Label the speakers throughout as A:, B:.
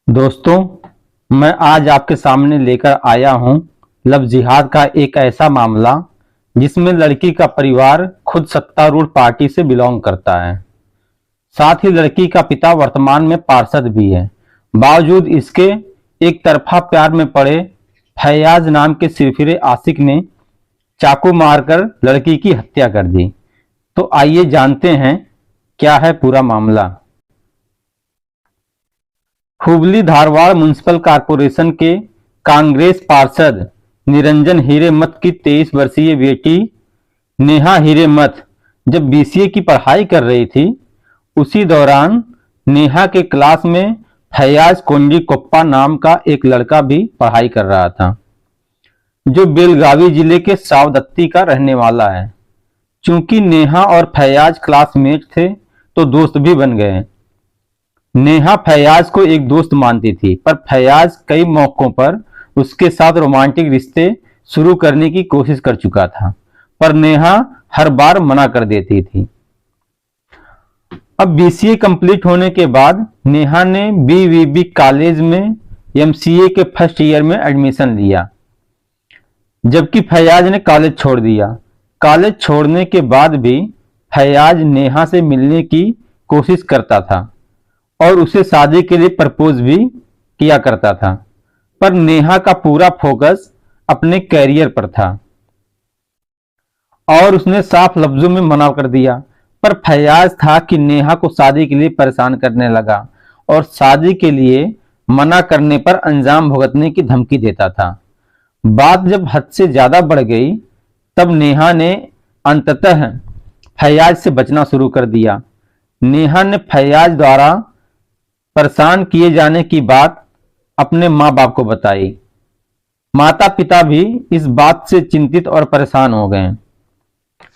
A: दोस्तों, मैं आज आपके सामने लेकर आया हूं लव जिहाद का एक ऐसा मामला जिसमें लड़की का परिवार खुद सत्तारूढ़ पार्टी से बिलोंग करता है। साथ ही लड़की का पिता वर्तमान में पार्षद भी है। बावजूद इसके एक तरफा प्यार में पड़े फैयाज नाम के सिरफिरे आशिक ने चाकू मारकर लड़की की हत्या कर दी। तो आइए जानते हैं क्या है पूरा मामला। हुबली धारवाड़ म्युनिसिपल कॉर्पोरेशन के कांग्रेस पार्षद निरंजन हिरेमठ की 23 वर्षीय बेटी नेहा हिरेमठ जब बीसीए की पढ़ाई कर रही थी, उसी दौरान नेहा के क्लास में फैयाज कोंडी कोप्पा नाम का एक लड़का भी पढ़ाई कर रहा था, जो बेलगावी जिले के सावदत्ती का रहने वाला है। चूंकि नेहा और फैयाज क्लासमेट थे तो दोस्त भी बन गए। नेहा फैयाज को एक दोस्त मानती थी, पर फैयाज कई मौकों पर उसके साथ रोमांटिक रिश्ते शुरू करने की कोशिश कर चुका था, पर नेहा हर बार मना कर देती थी। अब बीसीए कंप्लीट होने के बाद नेहा ने बीवीबी कॉलेज में एमसीए के फर्स्ट ईयर में एडमिशन लिया, जबकि फैयाज ने कॉलेज छोड़ दिया। कॉलेज छोड़ने के बाद भी फैयाज नेहा से मिलने की कोशिश करता था और उसे शादी के लिए प्रपोज भी किया करता था, पर नेहा का पूरा फोकस अपने कैरियर पर था और उसने साफ लफ्जों में मना कर दिया। पर फैयाज था कि नेहा को शादी के लिए परेशान करने लगा और शादी के लिए मना करने पर अंजाम भुगतने की धमकी देता था। बात जब हद से ज्यादा बढ़ गई, तब नेहा ने अंततः फैयाज से बचना शुरू कर दिया। नेहा ने फैयाज द्वारा परेशान किए जाने की बात अपने माँ बाप को बताई। माता पिता भी इस बात से चिंतित और परेशान हो गए।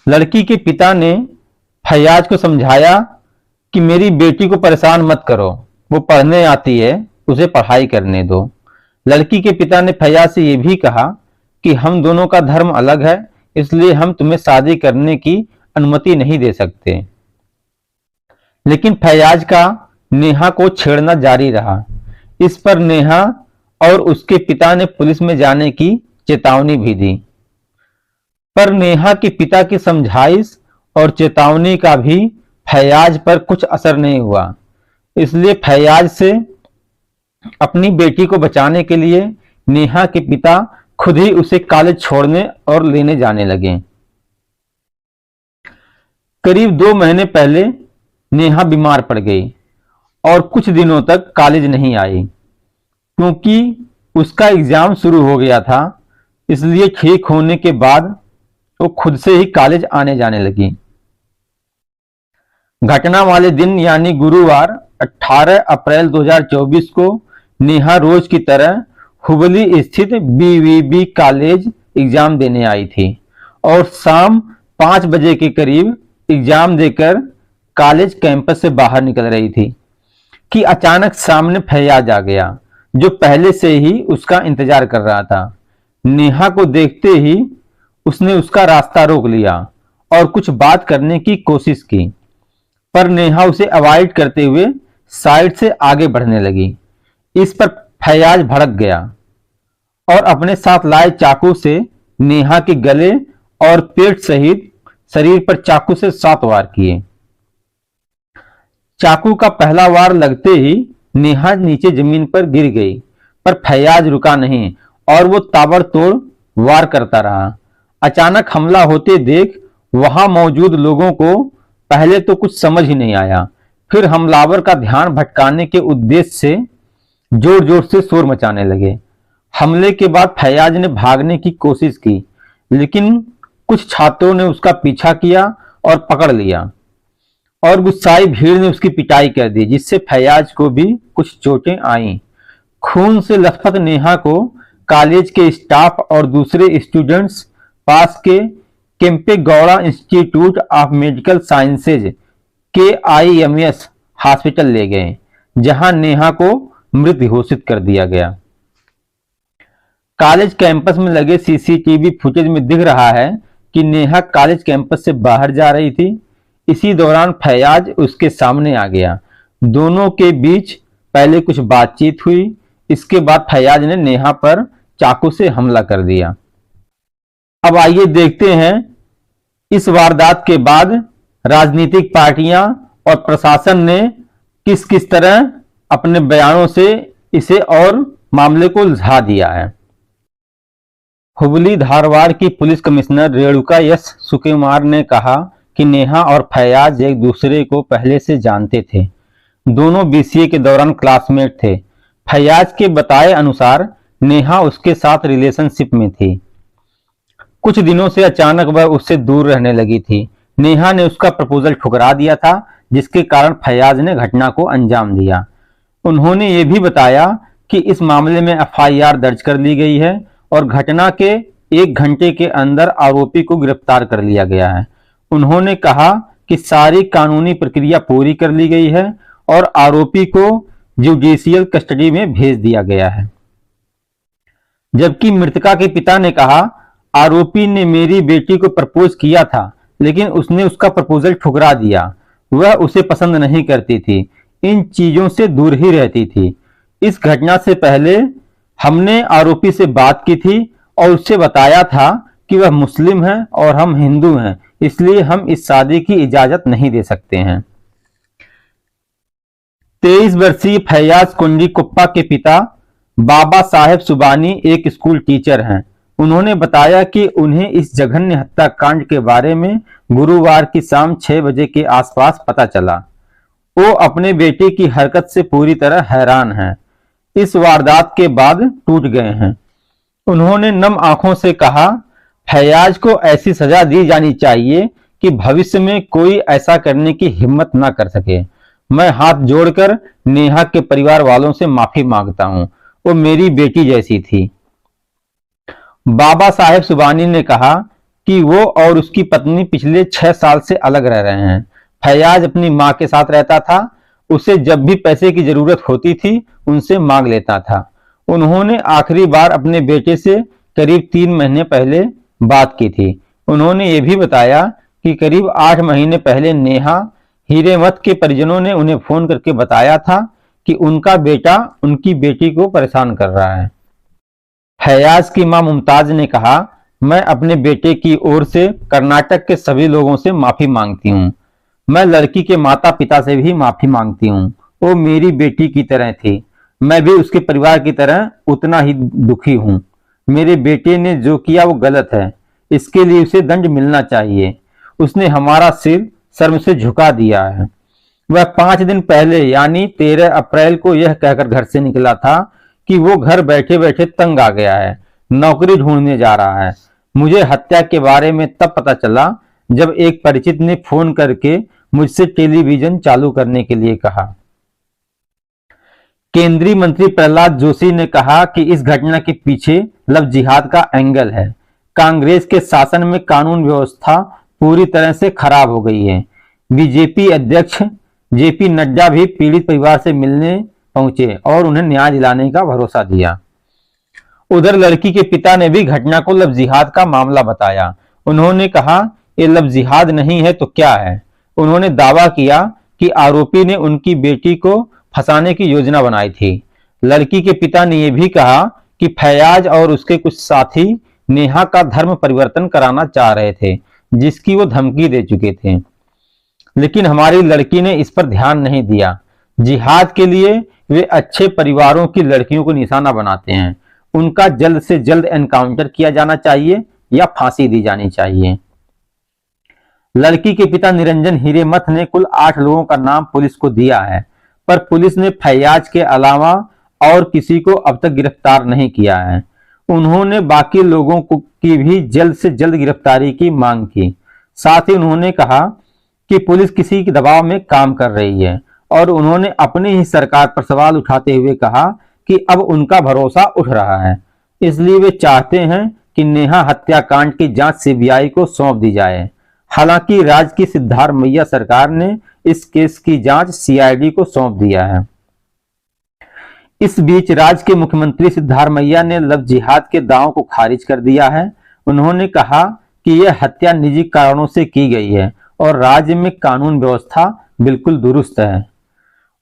A: लड़की के पिता ने फैयाज को समझाया कि मेरी बेटी को परेशान मत करो, वो पढ़ने आती है, उसे पढ़ाई करने दो। लड़की के पिता ने फैयाज से यह भी कहा कि हम दोनों का धर्म अलग है, इसलिए हम तुम्हें शादी करने की अनुमति नहीं दे सकते। लेकिन फैयाज का नेहा को छेड़ना जारी रहा। इस पर नेहा और उसके पिता ने पुलिस में जाने की चेतावनी भी दी, पर नेहा के पिता की समझाइश और चेतावनी का भी फैयाज पर कुछ असर नहीं हुआ। इसलिए फैयाज से अपनी बेटी को बचाने के लिए नेहा के पिता खुद ही उसे कॉलेज छोड़ने और लेने जाने लगे। करीब 2 महीने पहले नेहा बीमार पड़ गई और कुछ दिनों तक कॉलेज नहीं आई। क्योंकि उसका एग्जाम शुरू हो गया था, इसलिए ठीक होने के बाद वो खुद से ही कॉलेज आने जाने लगी। घटना वाले दिन यानी गुरुवार 18 अप्रैल 2024 को नेहा रोज की तरह हुबली स्थित बीवीबी कॉलेज एग्जाम देने आई थी और शाम 5 बजे के करीब एग्जाम देकर कॉलेज कैंपस से बाहर निकल रही थी कि अचानक सामने फैयाज आ गया, जो पहले से ही उसका इंतजार कर रहा था। नेहा को देखते ही उसने उसका रास्ता रोक लिया और कुछ बात करने की कोशिश की, पर नेहा उसे अवॉइड करते हुए साइड से आगे बढ़ने लगी। इस पर फैयाज भड़क गया और अपने साथ लाए चाकू से नेहा के गले और पेट सहित शरीर पर चाकू से 7 वार किए। चाकू का पहला वार लगते ही नेहा नीचे जमीन पर गिर गई, पर फैयाज रुका नहीं और वो ताबड़तोड़ वार करता रहा। अचानक हमला होते देख वहां मौजूद लोगों को पहले तो कुछ समझ ही नहीं आया, फिर हमलावर का ध्यान भटकाने के उद्देश्य से जोर जोर से शोर मचाने लगे। हमले के बाद फैयाज ने भागने की कोशिश की, लेकिन कुछ छात्रों ने उसका पीछा किया और पकड़ लिया और गुस्साई भीड़ ने उसकी पिटाई कर दी, जिससे फैयाज को भी कुछ चोटें आईं। खून से लथपथ नेहा को कॉलेज के स्टाफ और दूसरे स्टूडेंट्स पास के Kempegowda institute of medical sciences KIMS hospital ले गए, जहां नेहा को मृत घोषित कर दिया गया। कॉलेज कैंपस में लगे सीसीटीवी फुटेज में दिख रहा है कि नेहा कॉलेज कैंपस से बाहर जा रही थी। इसी दौरान फैयाज उसके सामने आ गया। दोनों के बीच पहले कुछ बातचीत हुई, इसके बाद फैयाज ने नेहा पर चाकू से हमला कर दिया। अब आइए देखते हैं इस वारदात के बाद राजनीतिक पार्टियां और प्रशासन ने किस किस तरह अपने बयानों से इसे और मामले को उलझा दिया है। हुबली धारवाड़ की पुलिस कमिश्नर रेणुका एस सुकुमार ने कहा कि नेहा और फैयाज एक दूसरे को पहले से जानते थे। दोनों बीसीए के दौरान क्लासमेट थे। फैयाज के बताए अनुसार नेहा उसके साथ रिलेशनशिप में थी। कुछ दिनों से अचानक वह उससे दूर रहने लगी थी। नेहा ने उसका प्रपोजल ठुकरा दिया था, जिसके कारण फैयाज ने घटना को अंजाम दिया। उन्होंने ये भी बताया कि इस मामले में एफआईआर दर्ज कर ली गई है और घटना के 1 घंटे के अंदर आरोपी को गिरफ्तार कर लिया गया है। उन्होंने कहा कि सारी कानूनी प्रक्रिया पूरी कर ली गई है और आरोपी को जुडिशियल कस्टडी में भेज दिया गया है। जबकि मृतका के पिता ने कहा, आरोपी ने मेरी बेटी को प्रपोज किया था, लेकिन उसने उसका प्रपोजल ठुकरा दिया। वह उसे पसंद नहीं करती थी, इन चीजों से दूर ही रहती थी। इस घटना से पहले हमने आरोपी से बात की थी और उससे बताया था कि वह मुस्लिम है और हम हिंदू हैं, इसलिए हम इस शादी की इजाजत नहीं दे सकते हैं। 23 वर्षीय फैयाज कुंडी कुप्पा के पिता बाबा साहेब सुबानी एक स्कूल टीचर हैं। उन्होंने बताया कि उन्हें इस जघन्य हत्याकांड के बारे में गुरुवार की शाम 6 बजे के आसपास पता चला। वो अपने बेटे की हरकत से पूरी तरह हैरान हैं। इस वारदात के बाद टूट गए हैं। उन्होंने नम आंखों से कहा, फैयाज को ऐसी सजा दी जानी चाहिए कि भविष्य में कोई ऐसा करने की हिम्मत ना कर सके। मैं हाथ जोड़कर नेहा के परिवार वालों से माफी मांगता हूं, वो मेरी बेटी जैसी थी। बाबा साहेब सुबानी ने कहा कि वो और उसकी पत्नी पिछले 6 साल से अलग रह रहे हैं। फैयाज अपनी मां के साथ रहता था। उसे जब भी पैसे की जरूरत होती थी उनसे मांग लेता था। उन्होंने आखिरी बार अपने बेटे से करीब 3 महीने पहले बात की थी। उन्होंने ये भी बताया कि करीब 8 महीने पहले नेहा हीरेमत के परिजनों ने उन्हें फोन करके बताया था कि उनका बेटा उनकी बेटी को परेशान कर रहा है। फैयाज की मां मुमताज ने कहा, मैं अपने बेटे की ओर से कर्नाटक के सभी लोगों से माफी मांगती हूँ। मैं लड़की के माता पिता से भी माफी मांगती हूँ। वो मेरी बेटी की तरह थी। मैं भी उसके परिवार की तरह उतना ही दुखी हूँ। मेरे बेटे ने जो किया वो गलत है। इसके लिए उसे दंड मिलना चाहिए। उसने हमारा सिर शर्म से झुका दिया है। वह 5 दिन पहले यानी 13 अप्रैल को यह कहकर घर से निकला था कि वो घर बैठे बैठे तंग आ गया है, नौकरी ढूंढने जा रहा है। मुझे हत्या के बारे में तब पता चला जब एक परिचित ने फोन करके मुझसे टेलीविजन चालू करने के लिए कहा। केंद्रीय मंत्री प्रहलाद जोशी ने कहा कि इस घटना के पीछे लव जिहाद का एंगल है। कांग्रेस के शासन में कानून व्यवस्था पूरी तरह से खराब हो गई है। बीजेपी अध्यक्ष जेपी नड्डा भी पीड़ित परिवार से मिलने पहुंचे और उन्हें न्याय दिलाने का भरोसा दिया। उधर लड़की के पिता ने भी घटना को लव जिहाद का मामला बताया। उन्होंने कहा, ये लव जिहाद नहीं है तो क्या है। उन्होंने दावा किया कि आरोपी ने उनकी बेटी को फंसाने की योजना बनाई थी। लड़की के पिता ने यह भी कहा कि फैयाज और उसके कुछ साथी नेहा का धर्म परिवर्तन कराना चाह रहे थे, जिसकी वो धमकी दे चुके थे, लेकिन हमारी लड़की ने इस पर ध्यान नहीं दिया। जिहाद के लिए वे अच्छे परिवारों की लड़कियों को निशाना बनाते हैं। उनका जल्द से जल्द एनकाउंटर किया जाना चाहिए या फांसी दी जानी चाहिए। लड़की के पिता निरंजन हीरेमथ ने कुल 8 लोगों का नाम पुलिस को दिया है, पर पुलिस ने फैयाज के अलावा और किसी को अब तक गिरफ्तार नहीं किया है। उन्होंने बाकी लोगों की भी जल्द से जल्द गिरफ्तारी की मांग की। साथ ही उन्होंने कहा कि पुलिस किसी के दबाव में काम कर रही है और उन्होंने अपनी ही सरकार पर सवाल उठाते हुए कहा कि अब उनका भरोसा उठ रहा है, इसलिए वे चाहते हैं कि नेहा हत्याकांड की जांच सीबीआई को सौंप दी जाए। हालांकि राज्य की सिद्धारमैया सरकार ने इस केस की जांच सीआईडी को सौंप दिया है। इस बीच राज्य के मुख्यमंत्री सिद्धारमैया ने लव जिहाद के दावों को खारिज कर दिया है। उन्होंने कहा कि यह हत्या निजी कारणों से की गई है और राज्य में कानून व्यवस्था बिल्कुल दुरुस्त है।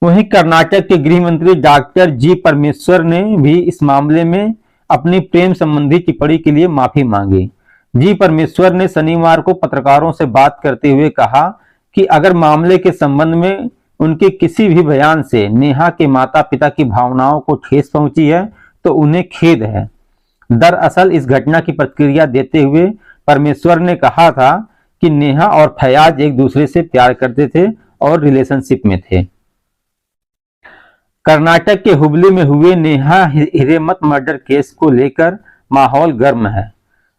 A: वहीं कर्नाटक के गृह मंत्री डॉक्टर जी परमेश्वर ने भी इस मामले में अपनी प्रेम संबंधी टिप्पणी के लिए माफी मांगी। जी परमेश्वर ने शनिवार को पत्रकारों से बात करते हुए कहा कि अगर मामले के संबंध में उनके किसी भी बयान से नेहा के माता पिता की भावनाओं को ठेस पहुंची है तो उन्हें खेद है। दरअसल इस घटना की प्रतिक्रिया देते हुए परमेश्वर ने कहा था कि नेहा और फैयाज एक दूसरे से प्यार करते थे और रिलेशनशिप में थे। कर्नाटक के हुबली में हुए नेहा हिरेमत मर्डर केस को लेकर माहौल गर्म है।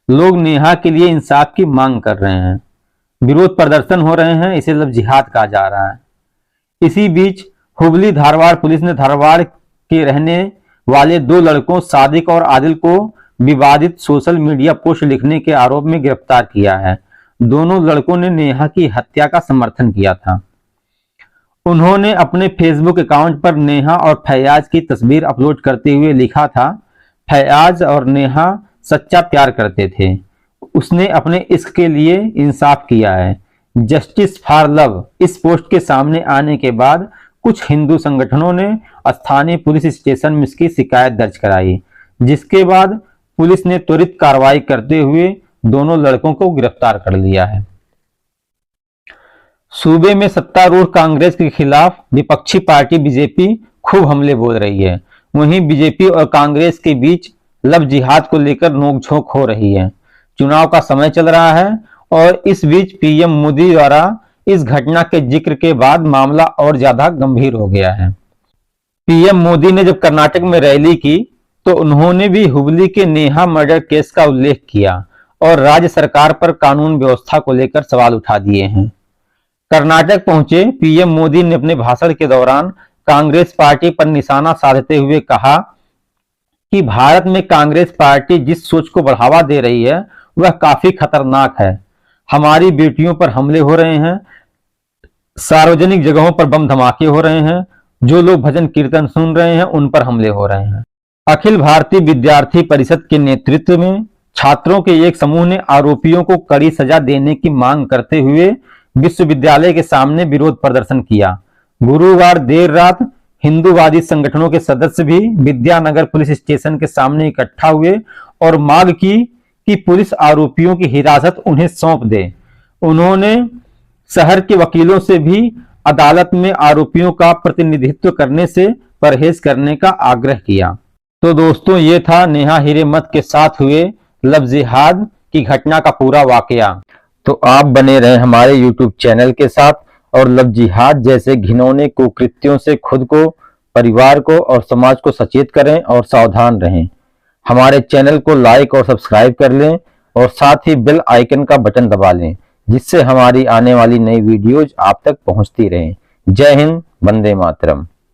A: लोग नेहा के लिए इंसाफ की मांग कर रहे हैं, विरोध प्रदर्शन हो रहे हैं, इसे लव जिहाद कहा जा रहा है। इसी बीच हुबली धारवाड़ पुलिस ने धारवाड़ के रहने वाले 2 लड़कों सादिक और आदिल को विवादित सोशल मीडिया पोस्ट लिखने के आरोप में गिरफ्तार किया है। दोनों लड़कों ने नेहा की हत्या का समर्थन किया था। उन्होंने अपने फेसबुक अकाउंट पर नेहा और फैयाज की तस्वीर अपलोड करते हुए लिखा था, फैयाज और नेहा सच्चा प्यार करते थे, उसने अपने इश्क के लिए इंसाफ किया है, जस्टिस फॉर लव। इस पोस्ट के सामने आने के बाद कुछ हिंदू संगठनों ने स्थानीय पुलिस स्टेशन में इसकी शिकायत दर्ज कराई, जिसके बाद पुलिस ने त्वरित कार्रवाई करते हुए दोनों लड़कों को गिरफ्तार कर लिया है। सूबे में सत्तारूढ़ कांग्रेस के खिलाफ विपक्षी पार्टी बीजेपी खूब हमले बोल रही है। वहीं बीजेपी और कांग्रेस के बीच लव जिहाद को लेकर नोकझोंक हो रही है। चुनाव का समय चल रहा है और इस बीच पीएम मोदी द्वारा इस घटना के जिक्र के बाद मामला और ज्यादा गंभीर हो गया है। पीएम मोदी ने जब कर्नाटक में रैली की तो उन्होंने भी हुबली के नेहा मर्डर केस का उल्लेख किया और राज्य सरकार पर कानून व्यवस्था को लेकर सवाल उठा दिए हैं। कर्नाटक पहुंचे पीएम मोदी ने अपने भाषण के दौरान कांग्रेस पार्टी पर निशाना साधते हुए कहा कि भारत में कांग्रेस पार्टी जिस सोच को बढ़ावा दे रही है वह काफी खतरनाक है। हमारी बेटियों पर हमले हो रहे हैं, सार्वजनिक जगहों पर बम धमाके हो रहे हैं, जो लोग भजन कीर्तन सुन रहे हैं उन पर हमले हो रहे हैं। अखिल भारतीय विद्यार्थी परिषद के नेतृत्व में छात्रों के एक समूह ने आरोपियों को कड़ी सजा देने की मांग करते हुए विश्वविद्यालय के सामने विरोध प्रदर्शन किया। गुरुवार देर रात हिंदूवादी संगठनों के सदस्य भी विद्यानगर पुलिस स्टेशन के सामने इकट्ठा हुए और मांग की कि पुलिस आरोपियों की हिरासत उन्हें सौंप दे। उन्होंने शहर के वकीलों से भी अदालत में आरोपियों का प्रतिनिधित्व करने से परहेज करने का आग्रह किया। तो दोस्तों, ये था नेहा हिरेमत के साथ हुए लव जिहाद की घटना का पूरा वाकया। तो आप बने रहें हमारे YouTube चैनल के साथ और लव जिहाद जैसे घिनौने कुकृत्यों से खुद को, परिवार को और समाज को सचेत करें और सावधान रहें। हमारे चैनल को लाइक और सब्सक्राइब कर लें और साथ ही बेल आइकन का बटन दबा लें, जिससे हमारी आने वाली नई वीडियोज आप तक पहुंचती रहें। जय हिंद, वंदे मातरम।